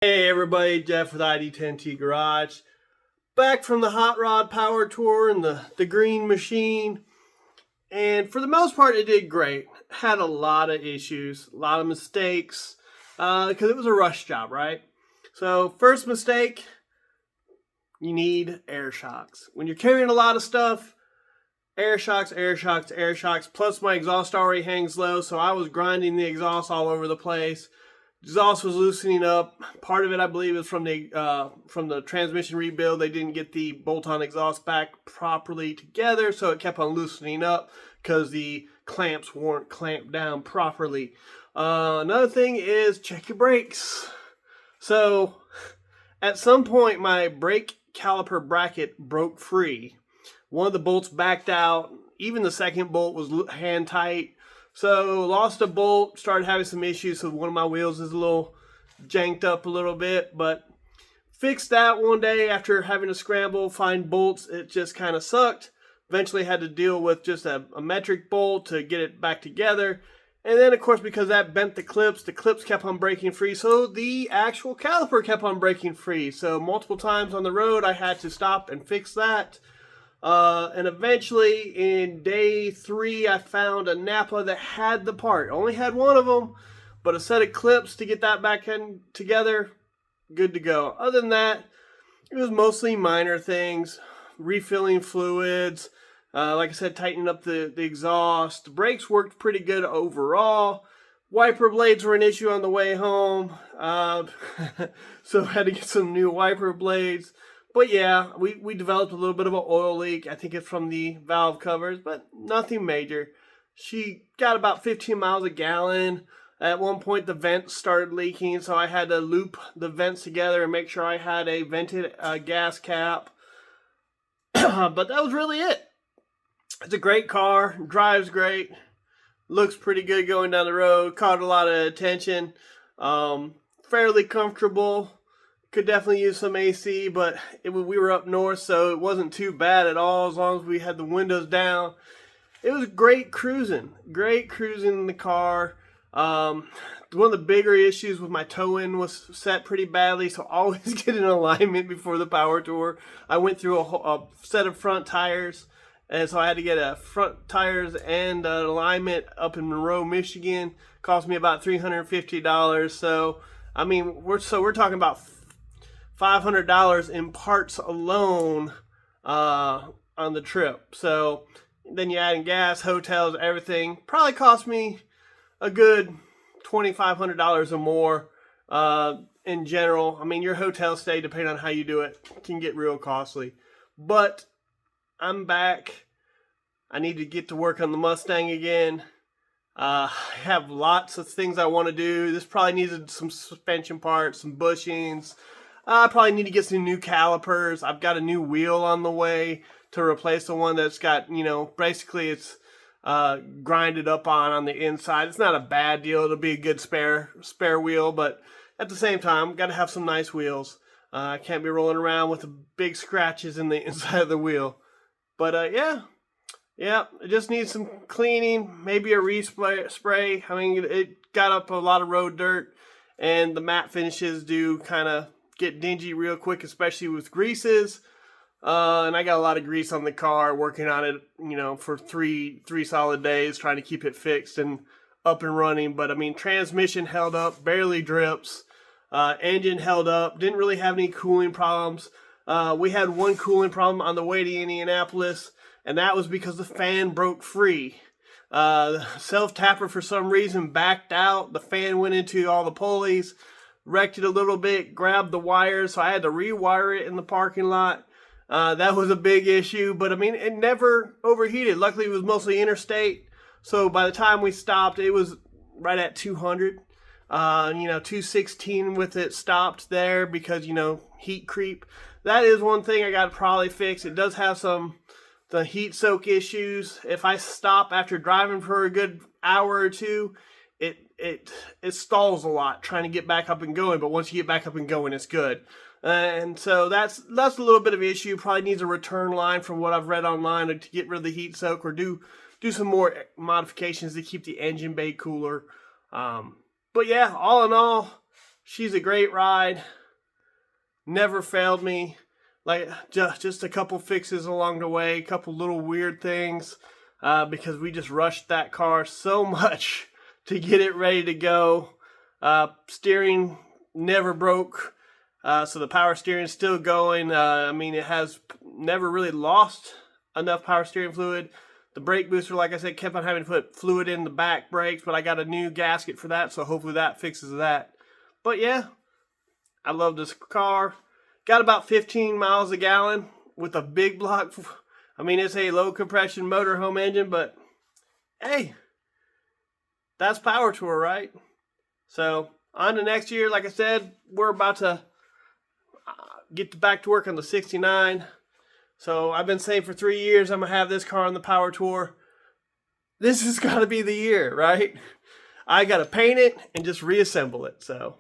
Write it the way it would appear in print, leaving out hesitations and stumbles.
Hey everybody, Jeff with ID10T Garage. Back from the Hot Rod Power Tour and the Green Machine. And for the most part, it did great. Had a lot of issues, a lot of mistakes, because it was a rush job, right? So first mistake, you need air shocks. When you're carrying a lot of stuff, air shocks, plus my exhaust already hangs low, so I was grinding the exhaust all over the place. Exhaust was loosening up. Part of it, I believe, is from the transmission rebuild. They didn't get the bolt-on exhaust back properly together, so it kept on loosening up because the clamps weren't clamped down properly. Another thing is check your brakes. So, at some point, my brake caliper bracket broke free. One of the bolts backed out. Even the second bolt was hand tight. So lost a bolt, started having some issues, so one of my wheels is a little janked up a little bit, but fixed that one day after having to scramble, find bolts. It just kind of sucked. Eventually had to deal with just a metric bolt to get it back together. And then, of course, because that bent the clips kept on breaking free, so the actual caliper kept on breaking free. So multiple times on the road, I had to stop and fix that. And eventually, in day 3, I found a Napa that had the part. Only had one of them, but a set of clips to get that back in together, good to go. Other than that, it was mostly minor things. Refilling fluids, like I said, tightening up the exhaust. The brakes worked pretty good overall. Wiper blades were an issue on the way home, so I had to get some new wiper blades. But yeah, we developed a little bit of an oil leak. I think it's from the valve covers, but nothing major. She got about 15 miles a gallon. At one point, the vents started leaking, so I had to loop the vents together and make sure I had a vented gas cap. But that was really it. It's a great car, drives great, looks pretty good going down the road, caught a lot of attention, fairly comfortable. Could definitely use some AC, but we were up north, so it wasn't too bad at all as long as we had the windows down. It was great cruising in the car. One of the bigger issues with my toe-in was set pretty badly, so always get an alignment before the power tour. I went through a set of front tires, and so I had to get a front tires and an alignment up in Monroe, Michigan. Cost me about $350. So, I mean, we're talking about $500 in parts alone on the trip. So then you add in gas, hotels, everything. Probably cost me a good $2,500 or more in general. I mean, your hotel stay, depending on how you do it, can get real costly. But I'm back. I need to get to work on the Mustang again. I have lots of things I want to do. This probably needed some suspension parts, some bushings. I probably need to get some new calipers. I've got a new wheel on the way to replace the one that's got, basically it's grinded up on the inside. It's not a bad deal. It'll be a good spare wheel, but at the same time, got to have some nice wheels. I can't be rolling around with the big scratches in the inside of the wheel. But yeah, it just needs some cleaning, maybe a respray. I mean, it got up a lot of road dirt, and the matte finishes do kind of get dingy real quick, especially with greases. And I got a lot of grease on the car, working on it, for three solid days, trying to keep it fixed and up and running. But I mean, transmission held up, barely drips. Engine held up, didn't really have any cooling problems. We had one cooling problem on the way to Indianapolis, and that was because the fan broke free. The self-tapper, for some reason, backed out. The fan went into all the pulleys, wrecked it a little bit, grabbed the wires, so I had to rewire it in the parking lot. That was a big issue, but I mean, it never overheated. Luckily, it was mostly interstate, so by the time we stopped, it was right at 200. 216 with it stopped there because, heat creep. That is one thing I got to probably fix. It does have the heat soak issues. If I stop after driving for a good hour or two, it stalls a lot trying to get back up and going, but once you get back up and going, it's good. And so that's a little bit of an issue. Probably needs a return line from what I've read online to get rid of the heat soak, or do some more modifications to keep the engine bay cooler. But yeah, all in all, she's a great ride. Never failed me. Like just a couple fixes along the way, a couple little weird things, because we just rushed that car so much to get it ready to go. Steering never broke, so the power steering is still going. I mean, it has never really lost enough power steering fluid. The brake booster, like I said, kept on having to put fluid in the back brakes, but I got a new gasket for that, so hopefully that fixes that. But yeah, I love this car. Got about 15 miles a gallon with a big block. I mean, it's a low compression motorhome engine, but hey, that's Power Tour, right? So on to next year. Like I said, we're about to get back to work on the 69. So I've been saying for 3 years I'm going to have this car on the Power Tour. This has got to be the year, right? I got to paint it and just reassemble it. So